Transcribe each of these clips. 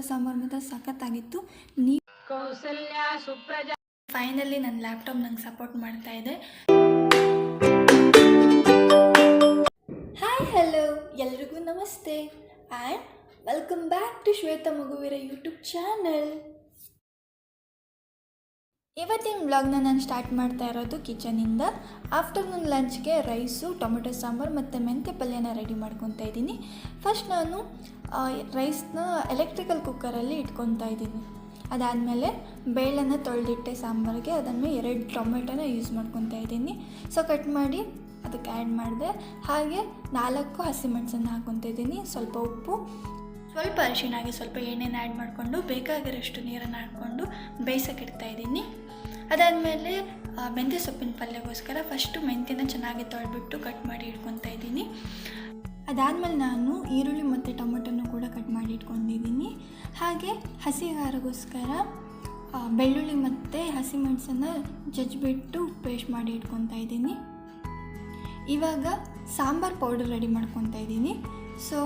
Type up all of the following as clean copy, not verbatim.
ಸಾಂಬಾರು ಮಾತ್ರ ಸಖತ್ತಾಗಿತ್ತು. ನೀವು ಕೌಸಲ್ಯ ಸುಪ್ರಜಾ ಫೈನಲಿ ನನ್ನ ಲ್ಯಾಪ್ಟಾಪ್ ನಂಗೆ ಸಪೋರ್ಟ್ ಮಾಡ್ತಾ ಇದೆ. ಹಾಯ್ ಹಲೋ ಎಲ್ರಿಗೂ ನಮಸ್ತೆ and welcome back to Shweta Maguveera YouTube channel. ಇವತ್ತಿನ ವ್ಲಾಗ್ನ ನಾನು ಸ್ಟಾರ್ಟ್ ಮಾಡ್ತಾ ಇರೋದು ಕಿಚನಿಂದ. ಆಫ್ಟರ್ನೂನ್ ಲಂಚ್ಗೆ ರೈಸು, ಟೊಮೆಟೊ ಸಾಂಬಾರು ಮತ್ತು ಮೆಂತ್ಯ ಪಲ್ಯನ ರೆಡಿ ಮಾಡ್ಕೊತಾ ಇದ್ದೀನಿ. ಫಸ್ಟ್ ನಾನು ರೈಸ್ನ ಎಲೆಕ್ಟ್ರಿಕಲ್ ಕುಕ್ಕರಲ್ಲಿ ಇಟ್ಕೊತಾ ಇದ್ದೀನಿ. ಅದಾದಮೇಲೆ ಬೇಳೆನ ತೊಳೆದಿಟ್ಟೆ ಸಾಂಬಾರಿಗೆ. ಅದಾದಮೇಲೆ 2 ಟೊಮೆಟೊನ ಯೂಸ್ ಮಾಡ್ಕೊತಾ ಇದ್ದೀನಿ. ಸೊ ಕಟ್ ಮಾಡಿ ಅದಕ್ಕೆ ಆ್ಯಡ್ ಮಾಡಿದೆ. ಹಾಗೆ 4 ಹಸಿಮೆಣಸನ್ನು ಹಾಕ್ಕೊತಾ ಇದ್ದೀನಿ. ಸ್ವಲ್ಪ ಉಪ್ಪು, ಸ್ವಲ್ಪ ಅರಿಶಿಣ, ಹಾಗೆ ಸ್ವಲ್ಪ ಎಣ್ಣೆನ ಆ್ಯಡ್ ಮಾಡಿಕೊಂಡು ಬೇಕಾಗಿರೋಷ್ಟು ನೀರನ್ನು ಹಾಕ್ಕೊಂಡು ಬೇಯಿಸೋಕೆ ಇಡ್ತಾ ಇದ್ದೀನಿ. ಅದಾದಮೇಲೆ ಮೆಂತ್ಯ ಸೊಪ್ಪಿನ ಪಲ್ಯಕ್ಕೋಸ್ಕರ ಫಸ್ಟು ಮೆಂತ್ಯನ ಚೆನ್ನಾಗಿ ತೊಳೆದ್ಬಿಟ್ಟು ಕಟ್ ಮಾಡಿ ಇಟ್ಕೊತಾ ಇದ್ದೀನಿ. ಅದಾದಮೇಲೆ ನಾನು ಈರುಳ್ಳಿ ಮತ್ತು ಟೊಮೆಟೊನೂ ಕೂಡ ಕಟ್ ಮಾಡಿ ಇಟ್ಕೊಂಡಿದ್ದೀನಿ. ಹಾಗೆ ಹಸಿ ಖಾರಗೋಸ್ಕರ ಬೆಳ್ಳುಳ್ಳಿ ಮತ್ತು ಹಸಿಮೆಣಸನ್ನು ಜಜ್ಜಿಬಿಟ್ಟು ಪೇಸ್ಟ್ ಮಾಡಿ ಇಟ್ಕೊತಾ ಇದ್ದೀನಿ. ಇವಾಗ ಸಾಂಬಾರು ಪೌಡರ್ ರೆಡಿ ಮಾಡ್ಕೊತಾ ಇದ್ದೀನಿ. ಸೊ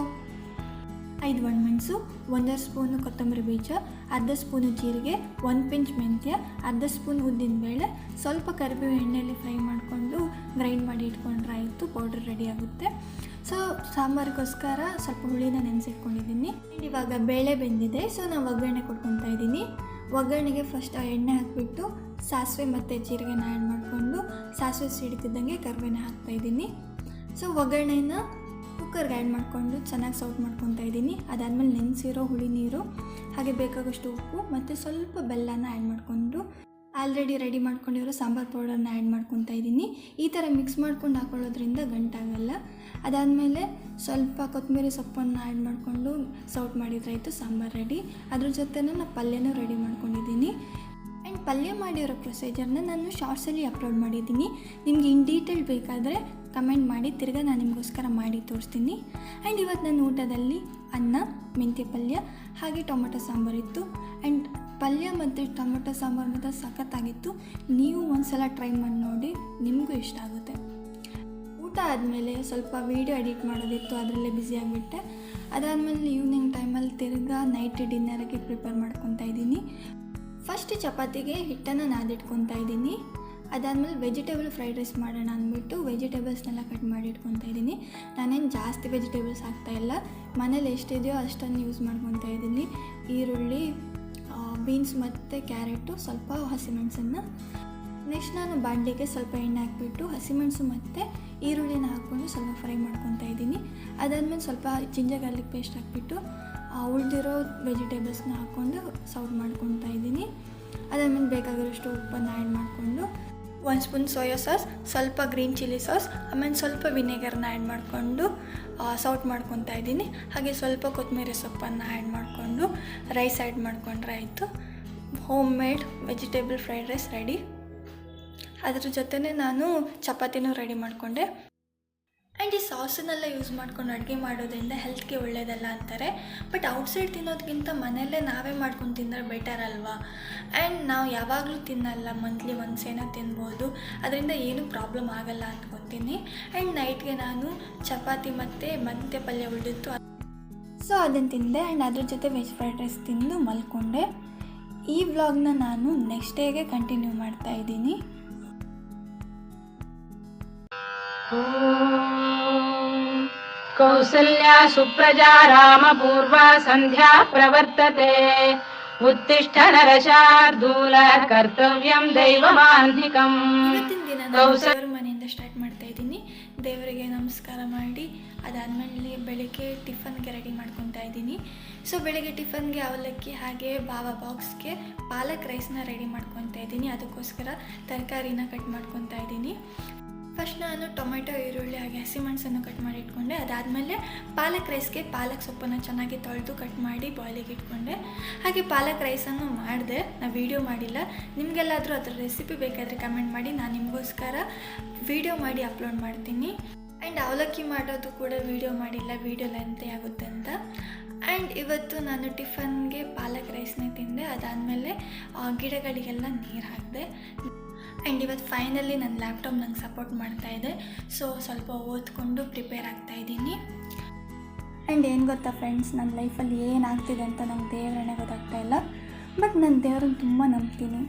5 ಒಣಮೆಣಸು, 1 ಸ್ಪೂನು ಕೊತ್ತಂಬರಿ ಬೀಜ, ಅರ್ಧ ಸ್ಪೂನು ಜೀರಿಗೆ, 1 ಪಿಂಚ್ ಮೆಂತ್ಯ, ಅರ್ಧ ಸ್ಪೂನ್ ಉದ್ದಿನಬೇಳೆ, ಸ್ವಲ್ಪ ಕರಿಬೇವು ಎಣ್ಣೆಯಲ್ಲಿ ಫ್ರೈ ಮಾಡಿಕೊಂಡು ಗ್ರೈಂಡ್ ಮಾಡಿ ಇಟ್ಕೊಂಡ್ರೆ ಆಯಿತು, ಪೌಡರ್ ರೆಡಿ ಆಗುತ್ತೆ. ಸೊ ಸಾಂಬಾರಿಗೋಸ್ಕರ ಸ್ವಲ್ಪ ಹುಳಿನ ನೆನೆಸಿಟ್ಕೊಂಡಿದ್ದೀನಿ. ಇವಾಗ ಬೇಳೆ ಬೆಂದಿದೆ. ಸೊ ನಾನು ಒಗ್ಗರಣೆ ಕೊಟ್ಕೊತಾ ಇದ್ದೀನಿ. ಒಗ್ಗರಣೆಗೆ ಫಸ್ಟ್ ಎಣ್ಣೆ ಹಾಕಿಬಿಟ್ಟು ಸಾಸಿವೆ ಮತ್ತು ಜೀರಿಗೆನ ಆ್ಯಡ್ ಮಾಡಿಕೊಂಡು ಸಾಸಿವೆ ಸಿಡಿತಿದ್ದಂಗೆ ಕರಿಬೇನ ಹಾಕ್ತಾಯಿದ್ದೀನಿ. ಸೊ ಒಗ್ಗರಣೆನ ಕುಕ್ಕರ್ಗೆ ಆ್ಯಡ್ ಮಾಡಿಕೊಂಡು ಚೆನ್ನಾಗಿ ಸೌಟ್ ಮಾಡ್ಕೊತಾ ಇದ್ದೀನಿ. ಅದಾದಮೇಲೆ ನೆನೆಸಿರೋ ಹುಳಿ ನೀರು, ಹಾಗೆ ಬೇಕಾಗೋಷ್ಟು ಉಪ್ಪು ಮತ್ತು ಸ್ವಲ್ಪ ಬೆಲ್ಲನ ಆ್ಯಡ್ ಮಾಡಿಕೊಂಡು ಆಲ್ರೆಡಿ ರೆಡಿ ಮಾಡ್ಕೊಂಡಿರೋ ಸಾಂಬಾರು ಪೌಡರ್ನ ಆ್ಯಡ್ ಮಾಡ್ಕೊತಾ ಇದ್ದೀನಿ. ಈ ಥರ ಮಿಕ್ಸ್ ಮಾಡ್ಕೊಂಡು ಹಾಕೊಳ್ಳೋದ್ರಿಂದ ಗಂಟಾಗಲ್ಲ. ಅದಾದಮೇಲೆ ಸ್ವಲ್ಪ ಕೊತ್ತಂಬರಿ ಸೊಪ್ಪನ್ನು ಆ್ಯಡ್ ಮಾಡಿಕೊಂಡು ಸೌಟ್ ಮಾಡಿದ್ರಾಯಿತು, ಸಾಂಬಾರು ರೆಡಿ. ಅದ್ರ ಜೊತೆನೇ ನಾನು ಪಲ್ಯನೂ ರೆಡಿ ಮಾಡ್ಕೊಂಡಿದ್ದೀನಿ. ಆ್ಯಂಡ್ ಪಲ್ಯ ಮಾಡಿರೋ ಪ್ರೊಸೀಜರ್ನ ನಾನು ಶಾರ್ಟ್ಸಲ್ಲಿ ಅಪ್ಲೋಡ್ ಮಾಡಿದ್ದೀನಿ. ನಿಮಗೆ ಇನ್ ಡೀಟೇಲ್ ಬೇಕಾದರೆ ಕಮೆಂಟ್ ಮಾಡಿ, ತಿರ್ಗಾ ನಾನು ನಿಮಗೋಸ್ಕರ ಮಾಡಿ ತೋರಿಸ್ತೀನಿ. ಆ್ಯಂಡ್ ಇವತ್ತು ನನ್ನ ಊಟದಲ್ಲಿ ಅನ್ನ, ಮೆಂತ್ಯ ಪಲ್ಯ ಹಾಗೆ ಟೊಮೆಟೊ ಸಾಂಬಾರಿತ್ತು. ಆ್ಯಂಡ್ ಪಲ್ಯ ಮತ್ತು ಟೊಮೆಟೊ ಸಾಂಬಾರು ಮಾತ್ರ ಸಖತ್ತಾಗಿತ್ತು. ನೀವು ಒಂದ್ಸಲ ಟ್ರೈ ಮಾಡಿ ನೋಡಿ, ನಿಮಗೂ ಇಷ್ಟ ಆಗುತ್ತೆ. ಊಟ ಆದಮೇಲೆ ಸ್ವಲ್ಪ ವೀಡಿಯೋ ಎಡಿಟ್ ಮಾಡೋದಿತ್ತು, ಅದರಲ್ಲೇ ಬ್ಯುಸಿಯಾಗಿಬಿಟ್ಟೆ. ಅದಾದಮೇಲೆ ಈವ್ನಿಂಗ್ ಟೈಮಲ್ಲಿ ತಿರ್ಗಾ ನೈಟ್ ಡಿನ್ನರಿಗೆ ಪ್ರಿಪೇರ್ ಮಾಡ್ಕೊತಾ ಇದ್ದೀನಿ. ಫಸ್ಟ್ ಚಪಾತಿಗೆ ಹಿಟ್ಟನ್ನು ನಾದಿಟ್ಕೊತಾ ಇದ್ದೀನಿ. ಅದಾದಮೇಲೆ ವೆಜಿಟೇಬಲ್ ಫ್ರೈಡ್ ರೈಸ್ ಮಾಡೋಣ ಅಂದ್ಬಿಟ್ಟು ವೆಜಿಟೇಬಲ್ಸ್ನೆಲ್ಲ ಕಟ್ ಮಾಡಿ ಇಟ್ಕೊತಾ ಇದ್ದೀನಿ. ನಾನೇನು ಜಾಸ್ತಿ ವೆಜಿಟೇಬಲ್ಸ್ ಹಾಕ್ತಾಯಿಲ್ಲ, ಮನೇಲಿ ಎಷ್ಟಿದೆಯೋ ಅಷ್ಟನ್ನು ಯೂಸ್ ಮಾಡ್ಕೊತಾ ಇದ್ದೀನಿ. ಈರುಳ್ಳಿ, ಬೀನ್ಸ್ ಮತ್ತು ಕ್ಯಾರೆಟು, ಸ್ವಲ್ಪ ಹಸಿಮೆಣಸನ್ನು. ನೆಕ್ಸ್ಟ್ ನಾನು ಬಾಣಲಿಗೆ ಸ್ವಲ್ಪ ಎಣ್ಣೆ ಹಾಕಿಬಿಟ್ಟು ಹಸಿಮೆಣಸು ಮತ್ತು ಈರುಳ್ಳಿನ ಹಾಕ್ಕೊಂಡು ಸ್ವಲ್ಪ ಫ್ರೈ ಮಾಡ್ಕೊತಾ ಇದ್ದೀನಿ. ಅದಾದಮೇಲೆ ಸ್ವಲ್ಪ ಜಿಂಜರ್ ಗಾರ್ಲಿಕ್ ಪೇಸ್ಟ್ ಹಾಕ್ಬಿಟ್ಟು ಉಳಿದಿರೋ ವೆಜಿಟೇಬಲ್ಸ್ನ ಹಾಕ್ಕೊಂಡು ಸೌಟ್ ಮಾಡ್ಕೊತಾ ಇದ್ದೀನಿ. ಅದಾದಮೇಲೆ ಬೇಕಾಗಿರೋಷ್ಟು ಉಪ್ಪನ್ನು ಆ್ಯಡ್ ಮಾಡಿಕೊಂಡು 1 ಸ್ಪೂನ್ ಸೋಯಾ ಸಾಸ್, ಸ್ವಲ್ಪ ಗ್ರೀನ್ ಚಿಲ್ಲಿ ಸಾಸ್, ಆಮೇಲೆ ಸ್ವಲ್ಪ ವಿನೆಗರ್ನ ಆ್ಯಡ್ ಮಾಡಿಕೊಂಡು ಸೌಟ್ ಮಾಡ್ಕೊತಾ ಇದ್ದೀನಿ. ಹಾಗೆ ಸ್ವಲ್ಪ ಕೊತ್ತಂಬರಿ ಸೊಪ್ಪನ್ನು ಆ್ಯಡ್ ಮಾಡಿಕೊಂಡು ರೈಸ್ ಆ್ಯಡ್ ಮಾಡಿಕೊಂಡ್ರೆ ಆಯಿತು, home made vegetable fried rice ready. ಅದ್ರ ಜೊತೆನೇ ನಾನು ಚಪಾತಿನೂ ರೆಡಿ ಮಾಡಿಕೊಂಡೆ. ಆ್ಯಂಡ್ ಈ ಸಾಸನ್ನೆಲ್ಲ ಯೂಸ್ ಮಾಡ್ಕೊಂಡು ಅಡುಗೆ ಮಾಡೋದ್ರಿಂದ ಹೆಲ್ತ್ಗೆ ಒಳ್ಳೆಯದಲ್ಲ ಅಂತಾರೆ. ಬಟ್ ಔಟ್ಸೈಡ್ ತಿನ್ನೋದಕ್ಕಿಂತ ಮನೆಯಲ್ಲೇ ನಾವೇ ಮಾಡ್ಕೊಂಡು ತಿಂದರೆ ಬೆಟರ್ ಅಲ್ವಾ. ಆ್ಯಂಡ್ ನಾವು ಯಾವಾಗಲೂ ತಿನ್ನಲ್ಲ, ಮಂತ್ಲಿ ಒನ್ಸ್ ಏನೋ ತಿನ್ಬೋದು, ಅದರಿಂದ ಏನೂ ಪ್ರಾಬ್ಲಮ್ ಆಗಲ್ಲ ಅಂದ್ಕೊತೀನಿ. ಆ್ಯಂಡ್ ನೈಟ್ಗೆ ನಾನು ಚಪಾತಿ ಮತ್ತು ಮೆಂತ್ಯ ಪಲ್ಯ ಉಳಿದಿತ್ತು, ಸೊ ಅದನ್ನು ತಿಂದೆ. ಆ್ಯಂಡ್ ಅದ್ರ ಜೊತೆ ವೆಜ್ ಫ್ರೈಡ್ ರೈಸ್ ತಿಂದು ಮಲ್ಕೊಂಡೆ. ಈ ವ್ಲಾಗ್ನ ನಾನು ನೆಕ್ಸ್ಟ್ ಡೇಗೆ ಕಂಟಿನ್ಯೂ ಮಾಡ್ತಾ ಇದ್ದೀನಿ. ಕೌಸಲ್ಯ ಸುಪ್ರಜಾ ರಾಮಪೂರ್ವಾ ಸಂಧ್ಯಾ ಪ್ರವರ್ತತೆ. ಉತ್ತಿಷ್ಠ ನರಶಾರ್ದೂಲ ಕರ್ತವ್ಯಂ ದೈವಮಾಂಧಿಕಂ. ಇವತ್ತಿನ ದಿನ ನಾನು ದೇವರ ಮನೆಯಿಂದ ಸ್ಟಾರ್ಟ್ ಮಾಡ್ತಾ ಇದ್ದೀನಿ. ದೇವರಿಗೆ ನಮಸ್ಕಾರ ಮಾಡಿ ಅದಾದಮೇಲೆ ಬೆಳಗ್ಗೆ ಟಿಫನ್ಗೆ ರೆಡಿ ಮಾಡ್ಕೊತಾ ಇದ್ದೀನಿ. ಸೊ ಬೆಳಗ್ಗೆ ಟಿಫನ್ಗೆ ಅವಲಕ್ಕಿ ಹಾಗೆ ಬಾವಾ ಬಾಕ್ಸ್ಗೆ ಪಾಲಕ್ ರೈಸ್ನ ರೆಡಿ ಮಾಡ್ಕೊತಾ ಇದ್ದೀನಿ. ಅದಕ್ಕೋಸ್ಕರ ತರಕಾರಿನ ಕಟ್ ಮಾಡ್ಕೊತಾ ಇದ್ದೀನಿ. ಫಸ್ಟ್ ನಾನು ಟೊಮೆಟೊ, ಈರುಳ್ಳಿ ಹಾಗೆ ಹಸಿಮೆಣಸನ್ನು ಕಟ್ ಮಾಡಿ ಇಟ್ಕೊಂಡೆ. ಅದಾದಮೇಲೆ ಪಾಲಕ್ ರೈಸ್ಗೆ ಪಾಲಕ್ ಸೊಪ್ಪನ್ನು ಚೆನ್ನಾಗಿ ತೊಳೆದು ಕಟ್ ಮಾಡಿ ಬಾಯ್ಲಿಗೆ ಇಟ್ಕೊಂಡೆ. ಹಾಗೆ ಪಾಲಕ್ ರೈಸನ್ನು ಮಾಡಿದೆ, ನಾನು ವೀಡಿಯೋ ಮಾಡಿಲ್ಲ. ನಿಮಗೆಲ್ಲಾದರೂ ಅದರ ರೆಸಿಪಿ ಬೇಕಾದರೆ ಕಮೆಂಟ್ ಮಾಡಿ, ನಾನು ನಿಮಗೋಸ್ಕರ ವೀಡಿಯೋ ಮಾಡಿ ಅಪ್ಲೋಡ್ ಮಾಡ್ತೀನಿ. ಆ್ಯಂಡ್ ಅವಲಕ್ಕಿ ಮಾಡೋದು ಕೂಡ ವೀಡಿಯೋ ಮಾಡಿಲ್ಲ, ವೀಡಿಯೋ ಲೆಂತೆ ಆಗುತ್ತೆ ಅಂತ. ಆ್ಯಂಡ್ ಇವತ್ತು ನಾನು ಟಿಫನ್ಗೆ ಪಾಲಕ್ ರೈಸ್ನೇ ತಿಂದೆ. ಅದಾದಮೇಲೆ ಗಿಡಗಳಿಗೆಲ್ಲ ನೀರು ಹಾಕಿದೆ. ಆ್ಯಂಡ್ ಇವತ್ತು ಫೈನಲಿ ನನ್ನ ಲ್ಯಾಪ್ಟಾಪ್ ನಂಗೆ ಸಪೋರ್ಟ್ ಮಾಡ್ತಾಯಿದೆ. ಸೊ ಸ್ವಲ್ಪ ಓದ್ಕೊಂಡು ಪ್ರಿಪೇರ್ ಆಗ್ತಾಯಿದ್ದೀನಿ. ಆ್ಯಂಡ್ ಏನು ಗೊತ್ತಾ ಫ್ರೆಂಡ್ಸ್, ನನ್ನ ಲೈಫಲ್ಲಿ ಏನಾಗ್ತಿದೆ ಅಂತ ನಂಗೆ ದೇವರನ್ನೇ ಗೊತ್ತಾಗ್ತಾ ಇಲ್ಲ. ಬಟ್ ನಾನು ದೇವ್ರನ್ನ ತುಂಬ ನಂಬ್ತೀನಿ.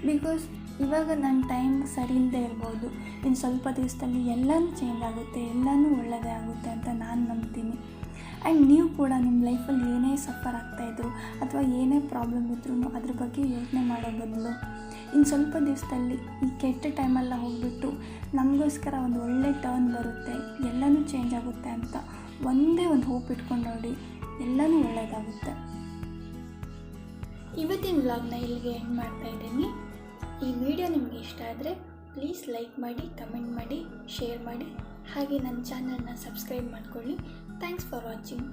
ಬಿಕಾಸ್ ಇವಾಗ ನನ್ನ ಟೈಮ್ ಸರಿ ಇಲ್ಲದೆ ಇರ್ಬೋದು, ಇನ್ನು ಸ್ವಲ್ಪ ದಿವಸದಲ್ಲಿ ಎಲ್ಲನೂ ಚೇಂಜ್ ಆಗುತ್ತೆ, ಎಲ್ಲನೂ ಒಳ್ಳೆಯದೇ ಆಗುತ್ತೆ ಅಂತ ನಾನು ನಂಬ್ತೀನಿ. ಆ್ಯಂಡ್ ನೀವು ಕೂಡ ನಿಮ್ಮ ಲೈಫಲ್ಲಿ ಏನೇ ಸಫರ್ ಆಗ್ತಾಯಿದ್ರು ಅಥವಾ ಏನೇ ಪ್ರಾಬ್ಲಮ್ ಇದ್ರೂ ಅದ್ರ ಬಗ್ಗೆ ಯೋಚನೆ ಮಾಡೋ ಬದಲು ಇನ್ನು ಸ್ವಲ್ಪ ದಿವಸದಲ್ಲಿ ಈ ಕೆಟ್ಟ ಟೈಮೆಲ್ಲ ಹೋಗ್ಬಿಟ್ಟು ನಮಗೋಸ್ಕರ ಒಂದು ಒಳ್ಳೆ ಟರ್ನ್ ಬರುತ್ತೆ, ಎಲ್ಲನೂ ಚೇಂಜ್ ಆಗುತ್ತೆ ಅಂತ ಒಂದೇ ಒಂದು ಹೋಪ್ ಇಟ್ಕೊಂಡು ನೋಡಿ, ಎಲ್ಲನೂ ಒಳ್ಳೆಯದಾಗುತ್ತೆ. ಇವತ್ತಿನ ವ್ಲಾಗ್ನ ಇಲ್ಲಿಗೆ ಎಂಡ್ ಮಾಡ್ತಾಯಿದ್ದೀನಿ. ಈ ವಿಡಿಯೋ ನಿಮಗೆ ಇಷ್ಟ ಆದರೆ ಪ್ಲೀಸ್ ಲೈಕ್ ಮಾಡಿ, ಕಮೆಂಟ್ ಮಾಡಿ, ಶೇರ್ ಮಾಡಿ, ಹಾಗೆ ನನ್ನ ಚಾನಲ್ನ ಸಬ್ಸ್ಕ್ರೈಬ್ ಮಾಡ್ಕೊಳ್ಳಿ. Thanks for watching.